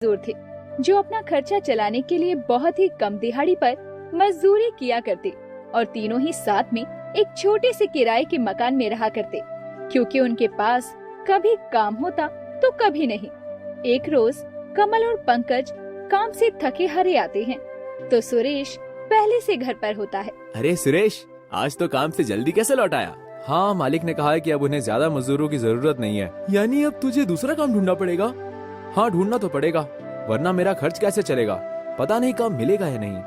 मजदूर थे जो अपना खर्चा चलाने के लिए बहुत ही कम दिहाड़ी पर मजदूरी किया करते और तीनों ही साथ में एक छोटे से किराए के मकान में रहा करते, क्योंकि उनके पास कभी काम होता तो कभी नहीं। एक रोज कमल और पंकज काम से थके हारे आते हैं तो सुरेश पहले से घर पर होता है। अरे सुरेश, आज तो काम से जल्दी कैसे लौट आया? हाँ, मालिक ने कहा है कि अब उन्हें ज्यादा मजदूरों की जरूरत नहीं है। यानी अब तुझे दूसरा काम ढूंढना पड़ेगा? हाँ, ढूंढना तो पड़ेगा, वरना मेरा खर्च कैसे चलेगा? पता नहीं काम मिलेगा या नहीं।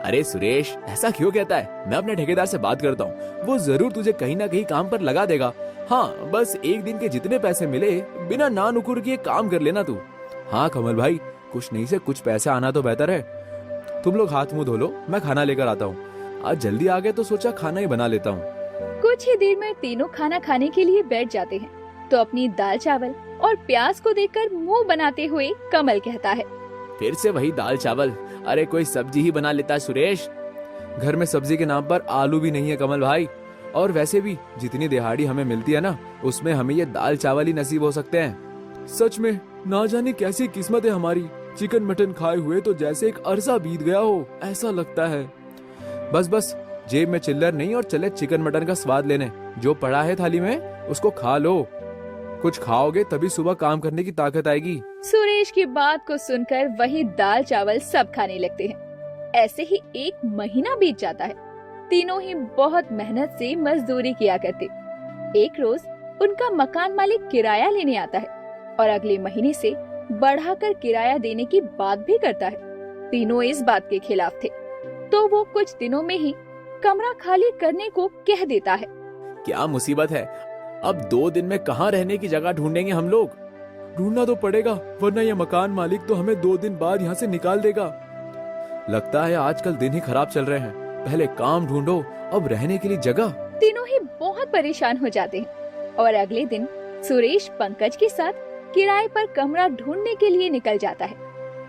अरे सुरेश, ऐसा क्यों कहता है? मैं अपने ठेकेदार से बात करता हूँ, वो जरूर तुझे कहीं ना कहीं काम पर लगा देगा। हाँ, बस एक दिन के जितने पैसे मिले बिना ना नुकुर किए काम कर लेना तू। हाँ कमल भाई, कुछ नहीं से कुछ पैसे आना तो बेहतर है। तुम लोग हाथ मुंह धो लो, मैं खाना लेकर आता हूँ। आज जल्दी आ गए तो सोचा खाना ही बना लेता हूँ। कुछ ही देर में तीनों खाना खाने के लिए बैठ जाते हैं तो अपनी दाल चावल और प्याज को देखकर मुंह बनाते हुए कमल कहता है, फिर से वही दाल चावल? अरे कोई सब्जी ही बना लेता सुरेश। घर में सब्जी के नाम पर आलू भी नहीं है कमल भाई, और वैसे भी जितनी दिहाड़ी हमें मिलती है ना, उसमें हमें ये दाल चावल ही नसीब हो सकते हैं। सच में ना जाने कैसी किस्मत है हमारी, चिकन मटन खाए हुए तो जैसे एक अरसा बीत गया हो ऐसा लगता है। बस जेब में चिल्लर नहीं और चले चिकन मटन का स्वाद लेने। जो पड़ा है थाली में उसको खा लो, कुछ खाओगे तभी सुबह काम करने की ताकत आएगी। सुरेश की बात को सुनकर वही दाल चावल सब खाने लगते हैं। ऐसे ही एक महीना बीत जाता है। तीनों ही बहुत मेहनत से मजदूरी किया करते। एक रोज उनका मकान मालिक किराया लेने आता है और अगले महीने से बढ़ाकर किराया देने की बात भी करता है। तीनों इस बात के खिलाफ थे तो वो कुछ दिनों में ही कमरा खाली करने को कह देता है। क्या मुसीबत है, अब 2 दिन में कहाँ रहने की जगह ढूंढेंगे हम लोग? ढूंढना तो पड़ेगा, वरना ये मकान मालिक तो हमें 2 दिन बाद यहाँ से निकाल देगा। लगता है आजकल दिन ही खराब चल रहे हैं। पहले काम ढूंढो, अब रहने के लिए जगह। तीनों ही बहुत परेशान हो जाते हैं और अगले दिन सुरेश पंकज के साथ किराए पर कमरा ढूंढने के लिए निकल जाता है।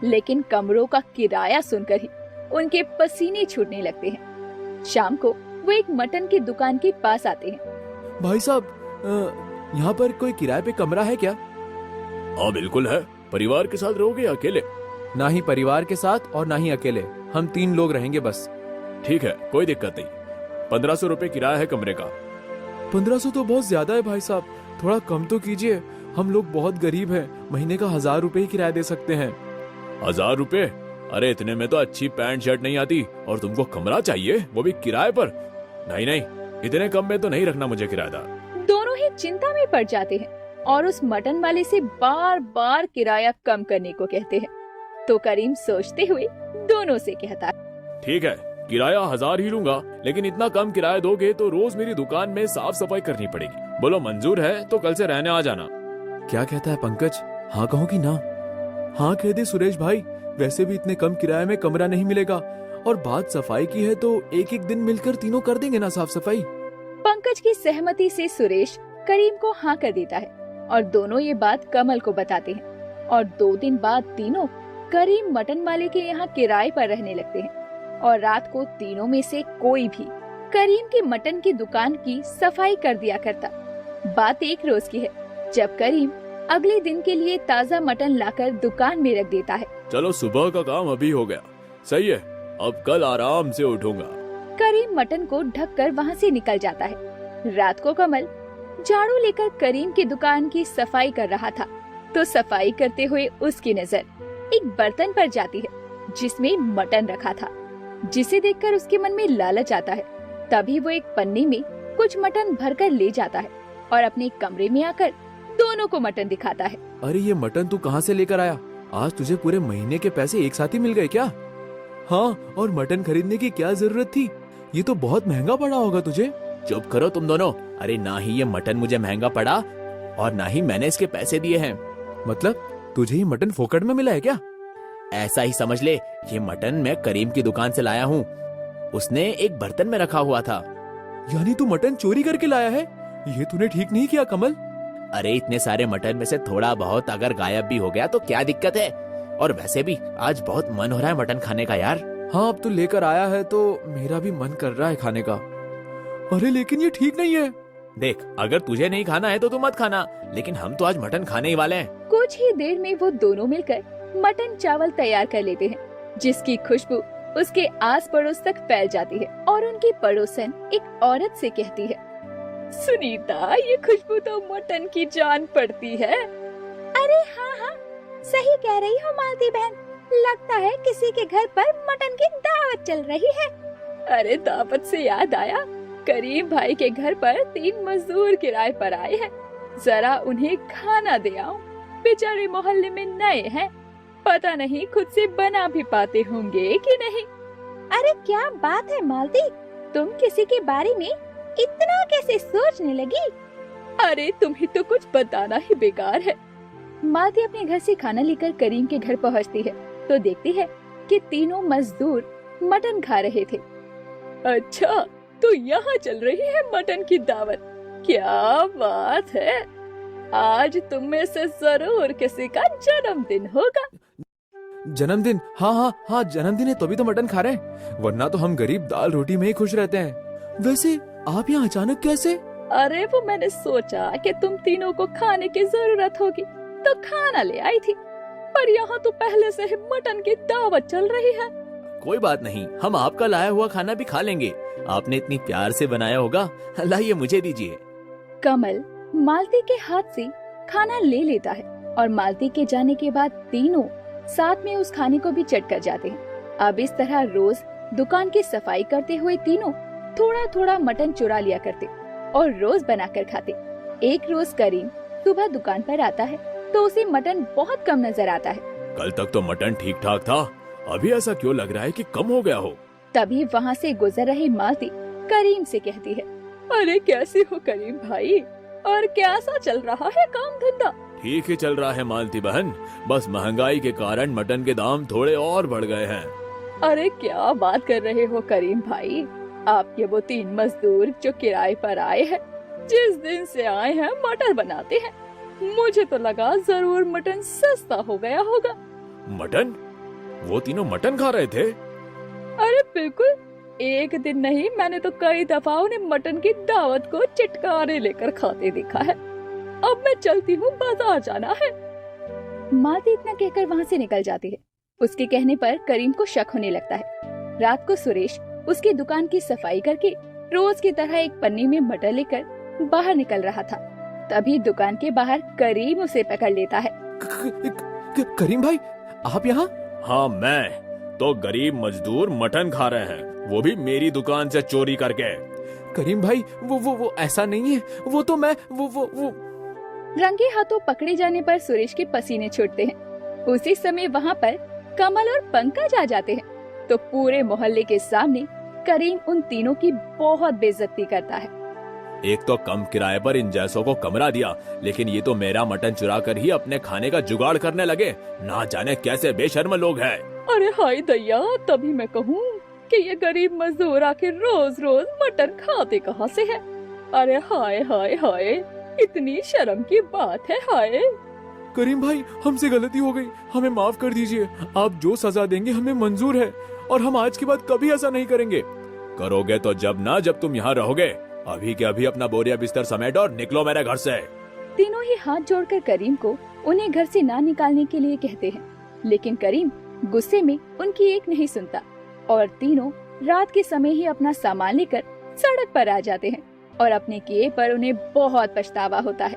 लेकिन कमरों का किराया सुनकर ही उनके पसीने छूटने लगते हैं। शाम को वो एक मटन की दुकान के पास आते हैं। भाई साहब, यहाँ पर कोई किराए पे कमरा है क्या? हाँ बिल्कुल है। परिवार के साथ रहोगे या अकेले? ना ही परिवार के साथ और ना ही अकेले, हम 3 लोग रहेंगे बस। ठीक है, कोई दिक्कत नहीं। 1500 रुपए किराया है कमरे का। 1500 तो बहुत ज्यादा है भाई साहब, थोड़ा कम तो कीजिए। हम लोग बहुत गरीब हैं, महीने का 1000 रुपए ही किराया दे सकते हैं। 1000 रुपए? अरे इतने में तो अच्छी पैंट शर्ट नहीं आती और तुमको कमरा चाहिए, वो भी किराए पर? नहीं, इतने कम में तो नहीं रखना मुझे किराएदार। दोनों ही चिंता में पड़ जाते हैं और उस मटन वाले से बार बार किराया कम करने को कहते हैं। तो करीम सोचते हुए दोनों से कहता है, ठीक है, किराया 1000 ही लूंगा, लेकिन इतना कम किराया दोगे तो रोज मेरी दुकान में साफ सफाई करनी पड़ेगी। बोलो मंजूर है तो कल से रहने आ जाना। क्या कहता है पंकज, हाँ कहो कि ना? हाँ कह दे सुरेश भाई, वैसे भी इतने कम किराए में कमरा नहीं मिलेगा, और बात सफाई की है तो एक दिन मिलकर तीनों कर देंगे ना साफ सफाई। पंकज की सहमति से सुरेश करीम को हाँ कर देता है और दोनों ये बात कमल को बताते हैं। और 2 दिन बाद तीनों करीम मटन वाले के यहाँ किराए पर रहने लगते हैं और रात को तीनों में से कोई भी करीम की मटन की दुकान की सफाई कर दिया करता। बात एक रोज की है जब करीम अगले दिन के लिए ताज़ा मटन लाकर दुकान में रख देता है। चलो सुबह का काम अभी हो गया, सही है, अब कल आराम से उठूंगा। करीम मटन को ढककर वहाँ से निकल जाता है। रात को कमल झाड़ू लेकर करीम की दुकान की सफाई कर रहा था तो सफाई करते हुए उसकी नजर एक बर्तन पर जाती है जिसमें मटन रखा था, जिसे देखकर उसके मन में लालच आता है। तभी वो एक पन्नी में कुछ मटन भरकर ले जाता है और अपने कमरे में आकर दोनों को मटन दिखाता है। अरे ये मटन तू कहाँ से लेकर आया? आज तुझे पूरे महीने के पैसे एक साथ ही मिल गए क्या? हाँ, और मटन खरीदने की क्या जरूरत थी? ये तो बहुत महंगा पड़ा होगा तुझे। चुप करो तुम दोनों। अरे ना ही ये मटन मुझे महंगा पड़ा और ना ही मैंने इसके पैसे दिए हैं। मतलब तुझे ये मटन फोकट में मिला है क्या? ऐसा ही समझ ले, ये मटन मैं करीम की दुकान से लाया हूँ, उसने एक बर्तन में रखा हुआ था। यानी तू मटन चोरी करके लाया है? ये तूने ठीक नहीं किया कमल। अरे इतने सारे मटन में से थोड़ा बहुत अगर गायब भी हो गया तो क्या दिक्कत है? और वैसे भी आज बहुत मन हो रहा है मटन खाने का यार। हाँ, अब तू लेकर आया है तो मेरा भी मन कर रहा है खाने का। अरे लेकिन ये ठीक नहीं है। देख, अगर तुझे नहीं खाना है तो तू मत खाना, लेकिन हम तो आज मटन खाने ही वाले हैं। कुछ ही देर में वो दोनों मिलकर मटन चावल तैयार कर लेते हैं, जिसकी खुशबू उसके आस पड़ोस तक फैल जाती है और उनकी पड़ोसन एक औरत से कहती है, सुनीता, ये खुशबू तो मटन की जान पड़ती है। अरे हाँ हाँ, सही कह रही हो मालती बहन, लगता है किसी के घर पर मटन की दावत चल रही है। अरे दावत से याद आया, करीम भाई के घर पर 3 मजदूर किराए पर आए हैं, जरा उन्हें खाना दे आओ। बेचारे मोहल्ले में नए हैं, पता नहीं खुद से बना भी पाते होंगे कि नहीं। अरे क्या बात है मालती, तुम किसी के बारे में इतना कैसे सोचने लगी? अरे तुम्हें तो कुछ बताना ही बेकार है। मालती अपने घर से खाना लेकर करीम के घर पहुंचती है तो देखती है कि तीनों मजदूर मटन खा रहे थे। अच्छा, तो यहाँ चल रही है मटन की दावत, क्या बात है। आज तुम में से जरूर किसी का जन्मदिन होगा। जन्मदिन? हाँ हाँ हाँ, जन्मदिन है तभी तो मटन खा रहे हैं, वरना तो हम गरीब दाल रोटी में ही खुश रहते हैं। वैसे आप यहाँ अचानक कैसे? अरे वो मैंने सोचा कि तुम तीनों को खाने की जरूरत होगी तो खाना ले आई थी, पर यहाँ तो पहले से ही मटन की दावत चल रही है। कोई बात नहीं, हम आपका लाया हुआ खाना भी खा लेंगे, आपने इतनी प्यार से बनाया होगा। लाइए मुझे दीजिए। कमल मालती के हाथ से खाना ले लेता है और मालती के जाने के बाद तीनों साथ में उस खाने को भी चट कर जाते हैं। अब इस तरह रोज दुकान की सफाई करते हुए तीनों थोड़ा थोड़ा मटन चुरा लिया करते और रोज बनाकर खाते। एक रोज करीम सुबह दुकान पर आता है तो उसे मटन बहुत कम नजर आता है। कल तक तो मटन ठीक ठाक था, अभी ऐसा क्यों लग रहा है कि कम हो गया हो? तभी वहाँ से गुजर रही मालती करीम से कहती है, अरे कैसे हो करीम भाई, और कैसा चल रहा है काम धंधा? ठीक ही चल रहा है मालती बहन, बस महंगाई के कारण मटन के दाम थोड़े और बढ़ गए हैं। अरे क्या बात कर रहे हो करीम भाई, आपके वो 3 मजदूर जो किराए पर आए हैं, जिस दिन से आए हैं मटन बनाते हैं, मुझे तो लगा जरूर मटन सस्ता हो गया होगा। मटन? वो तीनों मटन खा रहे थे? अरे बिल्कुल, एक दिन नहीं, मैंने तो कई दफा उन्हें मटन की दावत को चिटकारे लेकर खाते देखा है। अब मैं चलती हूँ, बाजार जाना है। मालती इतना कहकर वहाँ से निकल जाती है। उसके कहने पर करीम को शक होने लगता है। रात को सुरेश उसकी दुकान की सफाई करके रोज की तरह एक पन्नी में मटर लेकर बाहर निकल रहा था। तभी दुकान के बाहर करीम उसे पकड़ लेता है। करीम भाई, आप यहाँ? हाँ मैं तो गरीब मजदूर मटन खा रहे हैं, वो भी मेरी दुकान से चोरी करके। करीम भाई, वो ऐसा नहीं है, वो तो मैं वो रंगे हाथों पकड़े जाने पर सुरेश के पसीने छूटते हैं। उसी समय वहाँ पर कमल और पंकज आ जाते हैं तो पूरे मोहल्ले के सामने करीम उन तीनों की बहुत बेइज्जती करता है। एक तो कम किराए पर इन जैसों को कमरा दिया, लेकिन ये तो मेरा मटन चुरा कर ही अपने खाने का जुगाड़ करने लगे। ना जाने कैसे बेशर्म लोग हैं। अरे हाय दैया, तभी मैं कहूँ कि ये गरीब मजदूर आखिर रोज रोज मटन खाते कहाँ से है। अरे हाय हाय हाय, इतनी शर्म की बात है। हाय करीम भाई, हमसे गलती हो गई, हमें माफ कर दीजिए। आप जो सजा देंगे हमें मंजूर है और हम आज के बाद कभी ऐसा नहीं करेंगे। करोगे तो जब तुम यहाँ रहोगे। अभी के अभी अपना बोरिया बिस्तर समेट और निकलो मेरे घर से। तीनों ही हाथ जोड़कर करीम को उन्हें घर से ना निकालने के लिए कहते हैं, लेकिन करीम गुस्से में उनकी एक नहीं सुनता और तीनों रात के समय ही अपना सामान लेकर सड़क पर आ जाते हैं और अपने किए पर उन्हें बहुत पछतावा होता है।